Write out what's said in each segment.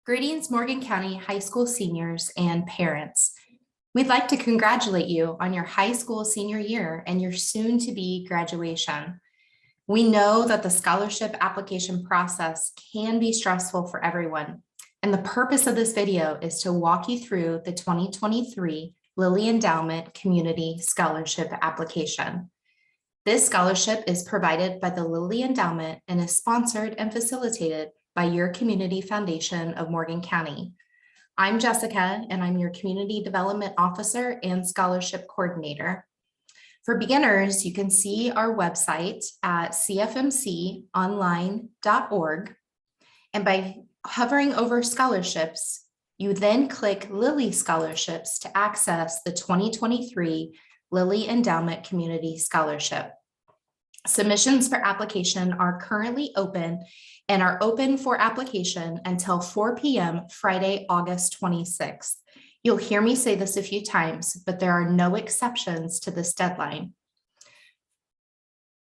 Greetings, Morgan County High School seniors and parents. We'd like to congratulate you on your high school senior year and your soon-to-be graduation. We know that the scholarship application process can be stressful for everyone, and the purpose of this video is to walk you through the 2023 Lilly Endowment Community Scholarship Application. This scholarship is provided by the Lilly Endowment and is sponsored and facilitated by your Community Foundation of Morgan County. I'm Jessica, and I'm your Community Development Officer and Scholarship Coordinator. For beginners, you can see our website at cfmconline.org, and by hovering over scholarships, you then click Lilly Scholarships to access the 2023 Lilly Endowment Community Scholarship. Submissions for application are currently open and are open for application until 4 p.m. Friday, August 26th. You'll hear me say this a few times, but there are no exceptions to this deadline.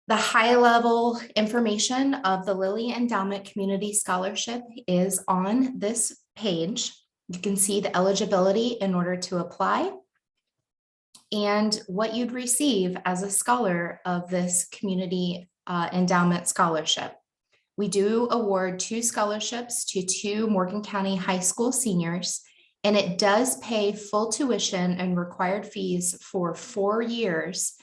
The high-level information of the Lilly Endowment Community Scholarship is on this page. You can see the eligibility in order to apply and what you'd receive as a scholar of this community endowment scholarship. We do award 2 scholarships to 2 Morgan County High School seniors, and it does pay full tuition and required fees for 4 years,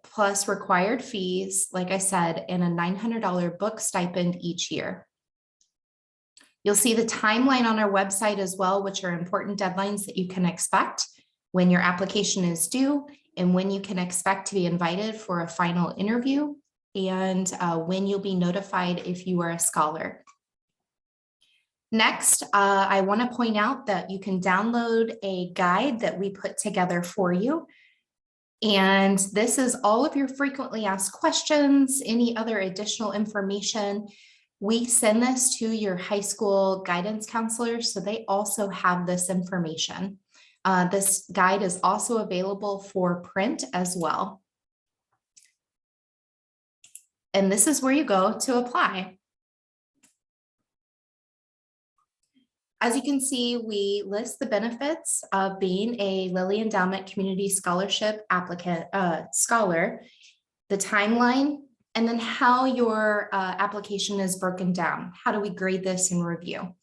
plus required fees, like I said, and a $900 book stipend each year. You'll see the timeline on our website as well, which are important deadlines that you can expect when your application is due and when you can expect to be invited for a final interview, and when you'll be notified if you are a scholar. Next, I want to point out that you can download a guide that we put together for you. And this is all of your frequently asked questions, any other additional information. We send this to your high school guidance counselors, so they also have this information. This guide is also available for print as well. And this is where you go to apply. As you can see, we list the benefits of being a Lilly Endowment Community Scholarship scholar, the timeline, and then how your application is broken down. How do we grade this and review?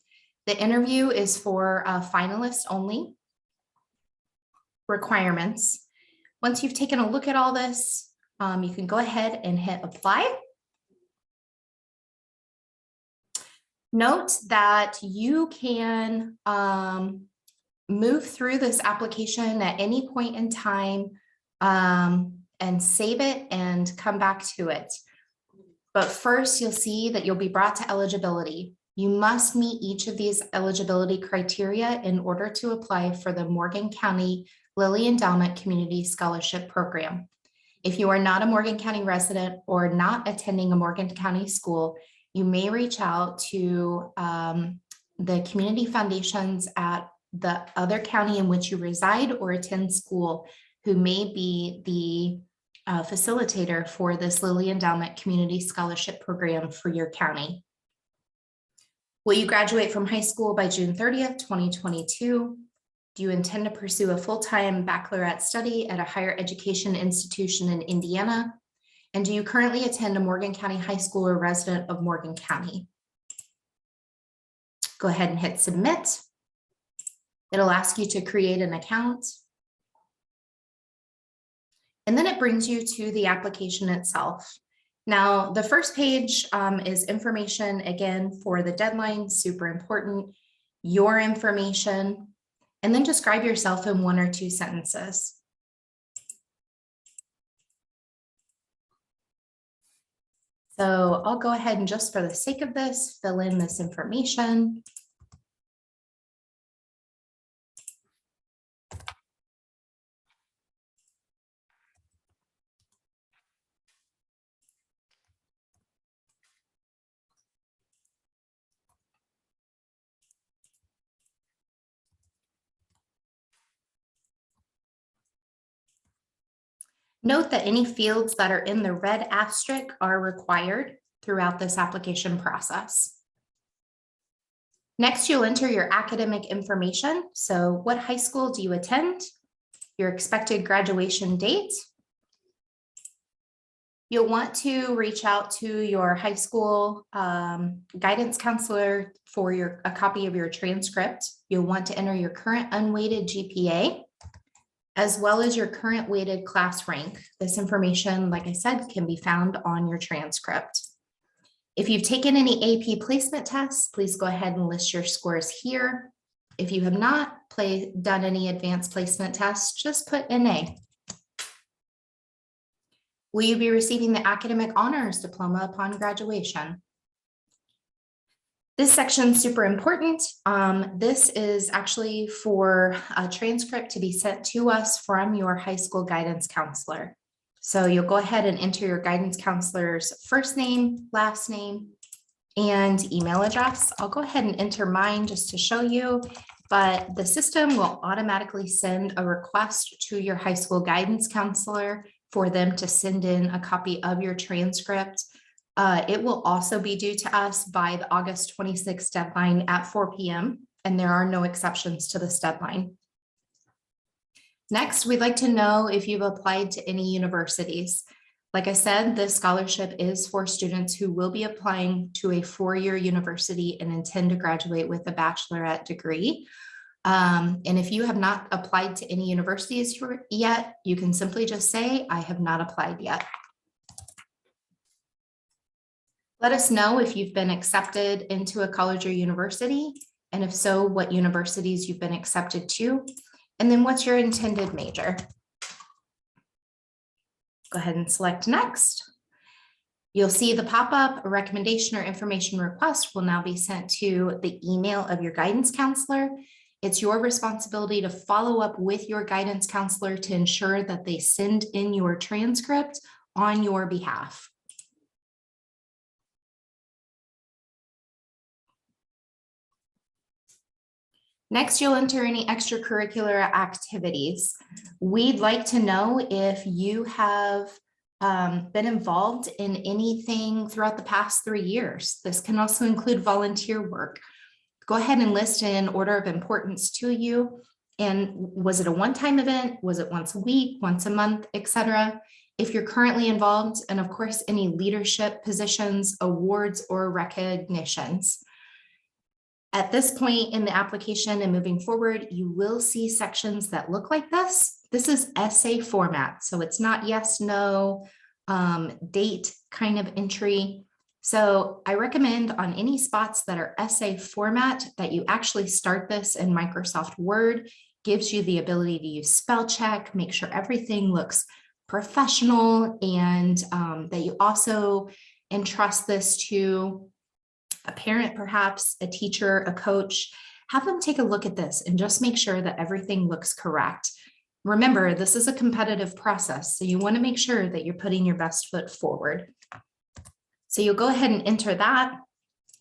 The interview is for finalists only. Requirements. Once you've taken a look at all this, you can go ahead and hit apply. Note that you can move through this application at any point in time and save it and come back to it. But first, you'll see that you'll be brought to eligibility. You must meet each of these eligibility criteria in order to apply for the Morgan County Lilly Endowment Community Scholarship Program. If you are not a Morgan County resident or not attending a Morgan County school, you may reach out to the community foundations at the other county in which you reside or attend school, who may be the facilitator for this Lilly Endowment Community Scholarship Program for your county. Will you graduate from high school by June 30th, 2022? Do you intend to pursue a full-time baccalaureate study at a higher education institution in Indiana? And do you currently attend a Morgan County high school or resident of Morgan County? Go ahead and hit submit. It'll ask you to create an account. And then it brings you to the application itself. Now, the first page is information, again, for the deadline, super important, your information, and then describe yourself in 1 or 2 sentences. So I'll go ahead and, just for the sake of this, fill in this information. Note that any fields that are in the red asterisk are required throughout this application process. Next, you'll enter your academic information. So what high school do you attend? Your expected graduation date. You'll want to reach out to your high school guidance counselor for a copy of your transcript. You'll want to enter your current unweighted GPA, as well as your current weighted class rank. This information, like I said, can be found on your transcript. If you've taken any AP placement tests, please go ahead and list your scores here. If you have not done any advanced placement tests, just put NA. Will you be receiving the Academic Honors Diploma upon graduation? This section is super important. This is actually for a transcript to be sent to us from your high school guidance counselor. So you'll go ahead and enter your guidance counselor's first name, last name, and email address. I'll go ahead and enter mine just to show you, but the system will automatically send a request to your high school guidance counselor for them to send in a copy of your transcript. It will also be due to us by the August 26th deadline at 4 p.m. and there are no exceptions to this deadline. Next, we'd like to know if you've applied to any universities. Like I said, this scholarship is for students who will be applying to a four-year university and intend to graduate with a bachelorette degree. And if you have not applied to any universities yet, you can simply just say, I have not applied yet. Let us know if you've been accepted into a college or university, and if so, what universities you've been accepted to, and then what's your intended major. Go ahead and select next. You'll see the pop-up, a recommendation or information request will now be sent to the email of your guidance counselor. It's your responsibility to follow up with your guidance counselor to ensure that they send in your transcript on your behalf. Next, you'll enter any extracurricular activities. We'd like to know if you have been involved in anything throughout the past 3 years. This can also include volunteer work. Go ahead and list in order of importance to you. And was it a one-time event? Was it once a week, once a month, etc.? If you're currently involved, and of course, any leadership positions, awards, or recognitions. At this point in the application and moving forward, you will see sections that look like this. This is essay format, so it's not yes, no, date kind of entry. So I recommend on any spots that are essay format that you actually start this in Microsoft Word. Gives you the ability to use spell check, make sure everything looks professional, and that you also entrust this to a parent, perhaps a teacher, a coach. Have them take a look at this and just make sure that everything looks correct. Remember, this is a competitive process, so you want to make sure that you're putting your best foot forward. So you'll go ahead and enter that.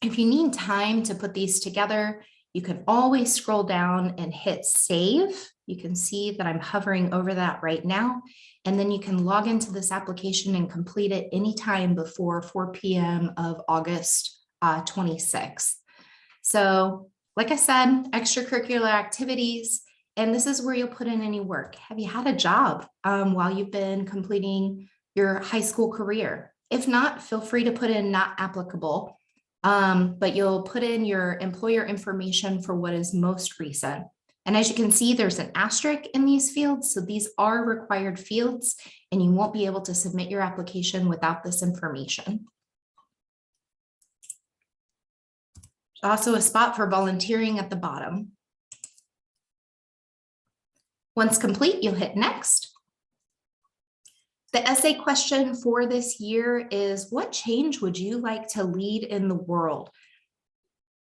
If you need time to put these together, you can always scroll down and hit save. You can see that I'm hovering over that right now. And then you can log into this application and complete it anytime before 4 p.m. of August 26th. So like I said, extracurricular activities, and this is where you'll put in any work. Have you had a job while you've been completing your high school career? If not, feel free to put in not applicable, but you'll put in your employer information for what is most recent. And as you can see, there's an asterisk in these fields. So these are required fields, and you won't be able to submit your application without this information. Also a spot for volunteering at the bottom. Once complete, you'll hit next. The essay question for this year is, what change would you like to lead in the world?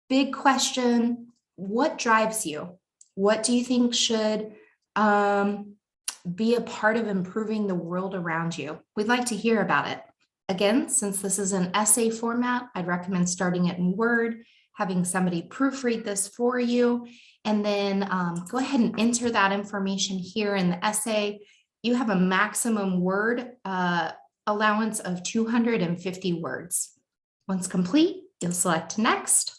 Big question. What drives you? What do you think should be a part of improving the world around you? We'd like to hear about it. Again, since this is an essay format, I'd recommend starting it in Word, having somebody proofread this for you, and then go ahead and enter that information here in the essay. You have a maximum word allowance of 250 words. Once complete, you'll select next.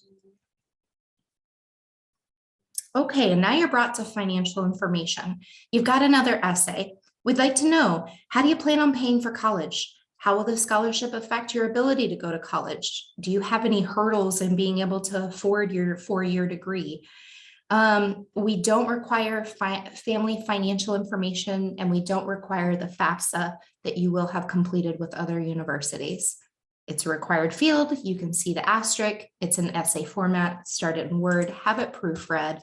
Okay, and now you're brought to financial information. You've got another essay. We'd like to know, how do you plan on paying for college? How will the scholarship affect your ability to go to college? Do you have any hurdles in being able to afford your four-year degree? We don't require family financial information, and we don't require the FAFSA that you will have completed with other universities. It's a required field. You can see the asterisk. It's an essay format. Start it in Word, have it proofread.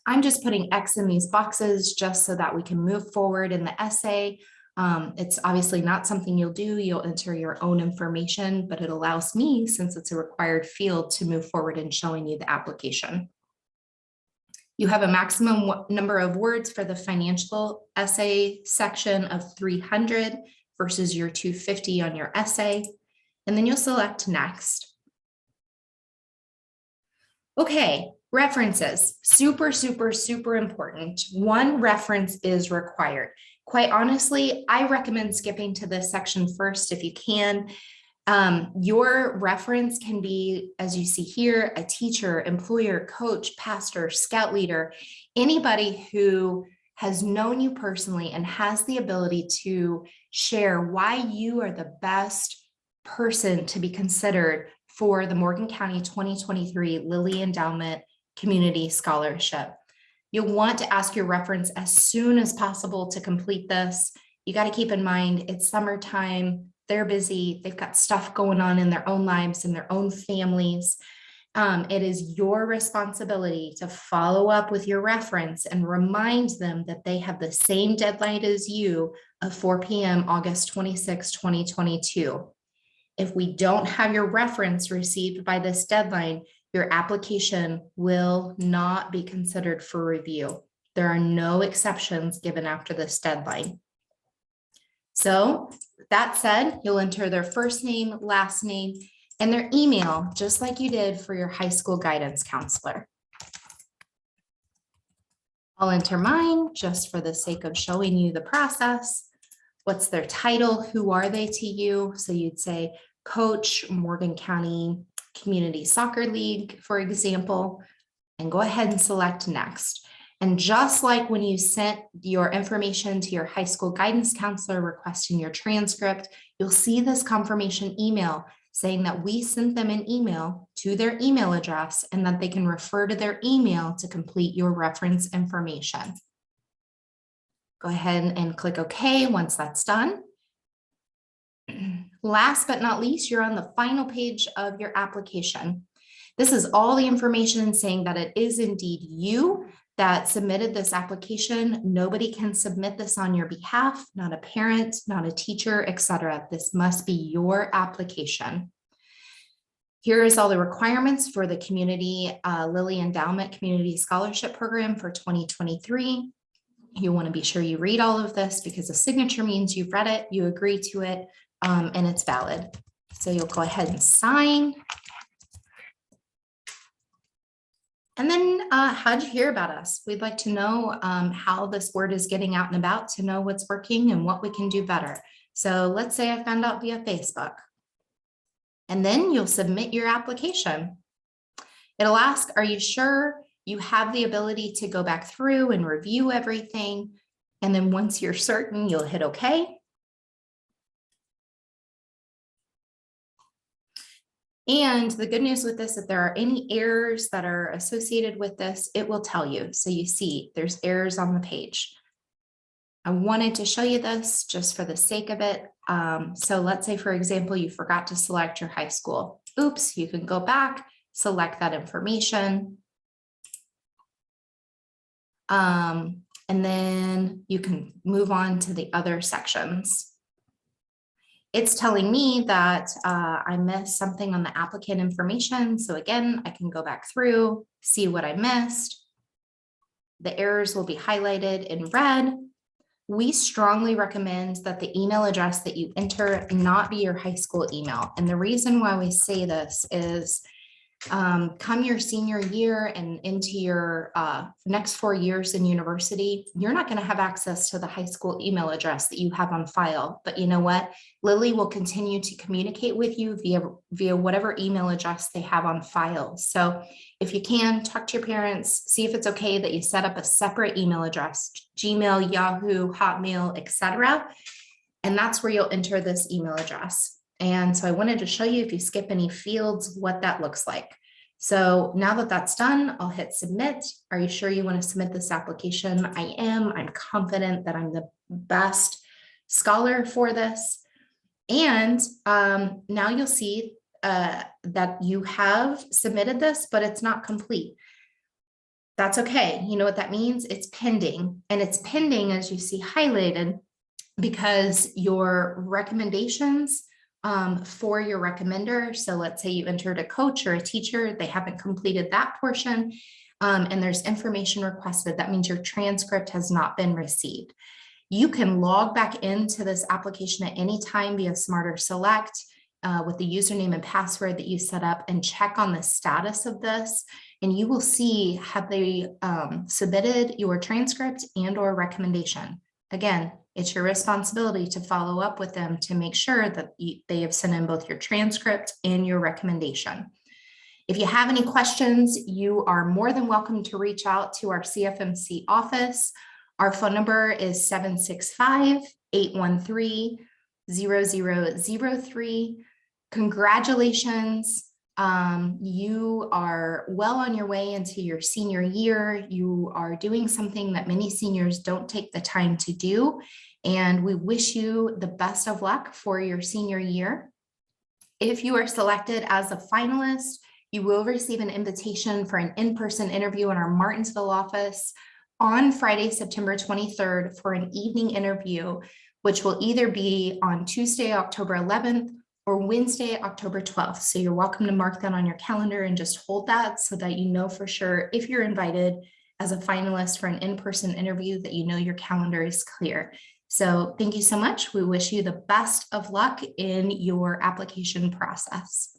I'm just putting X in these boxes just so that we can move forward in the essay. It's obviously not something you'll do. You'll enter your own information, but it allows me, since it's a required field, to move forward in showing you the application. You have a maximum number of words for the financial essay section of 300 versus your 250 on your essay. And then you'll select next. Okay, references, super, super, super important. One reference is required. Quite honestly, I recommend skipping to this section first if you can. Your reference can be, as you see here, a teacher, employer, coach, pastor, scout leader, anybody who has known you personally and has the ability to share why you are the best person to be considered for the Morgan County 2023 Lilly Endowment Community Scholarship. You'll want to ask your reference as soon as possible to complete this. You got to keep in mind it's summertime. They're busy. They've got stuff going on in their own lives and their own families. It is your responsibility to follow up with your reference and remind them that they have the same deadline as you of 4 p.m. August 26, 2022. If we don't have your reference received by this deadline, your application will not be considered for review. There are no exceptions given after this deadline. So that said, you'll enter their first name, last name, and their email, just like you did for your high school guidance counselor. I'll enter mine just for the sake of showing you the process. What's their title? Who are they to you? So you'd say coach, Morgan County Community Soccer League, for example, and go ahead and select next. And just like when you sent your information to your high school guidance counselor requesting your transcript, you'll see this confirmation email saying that we sent them an email to their email address and that they can refer to their email to complete your reference information. Go ahead and click OK once that's done. Last but not least, you're on the final page of your application. This is all the information saying that it is indeed you that submitted this application. Nobody can submit this on your behalf, not a parent, not a teacher, etc. This must be your application. Here is all the requirements for the community Lilly Endowment Community Scholarship Program for 2023. You want to be sure you read all of this because a signature means you've read it, you agree to it, and it's valid. So you'll go ahead and sign. And then how'd you hear about us? We'd like to know how this word is getting out and about to know what's working and what we can do better. So let's say I found out via Facebook. And then you'll submit your application. It'll ask, are you sure you have the ability to go back through and review everything? And then once you're certain, you'll hit OK. And the good news with this, if there are any errors that are associated with this, it will tell you. So you see there's errors on the page. I wanted to show you this just for the sake of it. So let's say, for example, you forgot to select your high school. Oops, you can go back, select that information. And then you can move on to the other sections. It's telling me that I missed something on the applicant information. So again, I can go back through, see what I missed. The errors will be highlighted in red. We strongly recommend that the email address that you enter not be your high school email. And the reason why we say this is come your senior year and into your next 4 years in university, you're not going to have access to the high school email address that you have on file. But you know what? Lilly will continue to communicate with you via whatever email address they have on file. So if you can, talk to your parents, see if it's okay that you set up a separate email address, Gmail, Yahoo, Hotmail, etc. And that's where you'll enter this email address. And so I wanted to show you, if you skip any fields, what that looks like. So now that that's done, I'll hit submit. Are you sure you want to submit this application? I am. I'm confident that I'm the best scholar for this. And now you'll see that you have submitted this, but it's not complete. That's okay. You know what that means? It's pending. And it's pending, as you see highlighted, because your recommendations for your recommender. So let's say you entered a coach or a teacher, they haven't completed that portion, and there's information requested. That means your transcript has not been received. You can log back into this application at any time via Smarter Select with the username and password that you set up, and check on the status of this. And you will see, have they submitted your transcript and or recommendation. Again, it's your responsibility to follow up with them to make sure that they have sent in both your transcript and your recommendation. If you have any questions, you are more than welcome to reach out to our CFMC office. Our phone number is 765-813-0003. Congratulations. You are well on your way into your senior year. You are doing something that many seniors don't take the time to do. And we wish you the best of luck for your senior year. If you are selected as a finalist, you will receive an invitation for an in-person interview in our Martinsville office on Friday, September 23rd for an evening interview, which will either be on Tuesday, October 11th, or Wednesday, October 12th. So you're welcome to mark that on your calendar and just hold that so that you know for sure, if you're invited as a finalist for an in-person interview, that you know your calendar is clear. So thank you so much. We wish you the best of luck in your application process.